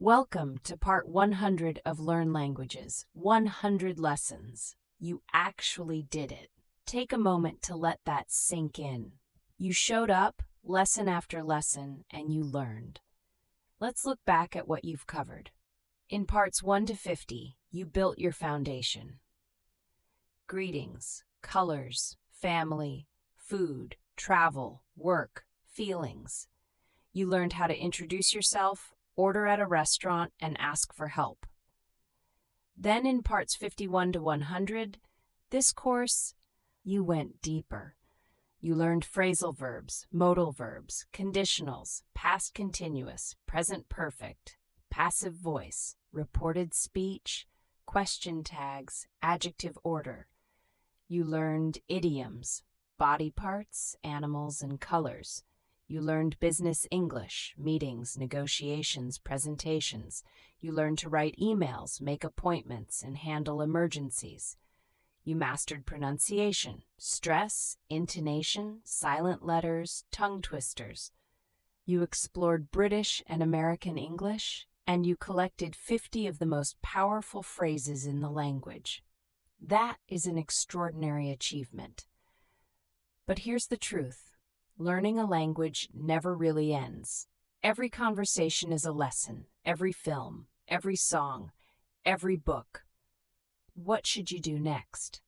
Welcome to part 100 of Learn Languages, 100 lessons. You actually did it. Take a moment to let that sink in. You showed up, lesson after lesson, and you learned. Let's look back at what you've covered. In parts 1 to 50, you built your foundation. Greetings, colors, family, food, travel, work, feelings. You learned how to introduce yourself, order at a restaurant, and ask for help. Then in parts 51 to 100, this course, you went deeper. You learned phrasal verbs, modal verbs, conditionals, past continuous, present perfect, passive voice, reported speech, question tags, adjective order. You learned idioms, body parts, animals, and colors. You learned business English, meetings, negotiations, presentations. You learned to write emails, make appointments, and handle emergencies. You mastered pronunciation, stress, intonation, silent letters, tongue twisters. You explored British and American English, and you collected 50 of the most powerful phrases in the language. That is an extraordinary achievement. But here's the truth. Learning a language never really ends. Every conversation is a lesson, every film, every song, every book. What should you do next?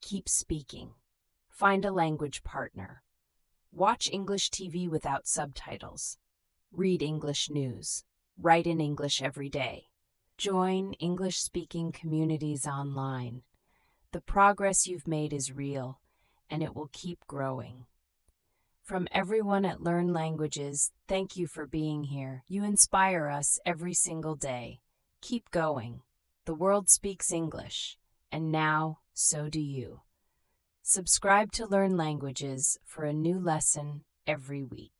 Keep speaking. Find a language partner. Watch English TV without subtitles. Read English news. Write in English every day. Join English-speaking communities online. The progress you've made is real, and it will keep growing. From everyone at Learn Languages, thank you for being here. You inspire us every single day. Keep going. The world speaks English, and now so do you. Subscribe to Learn Languages for a new lesson every week.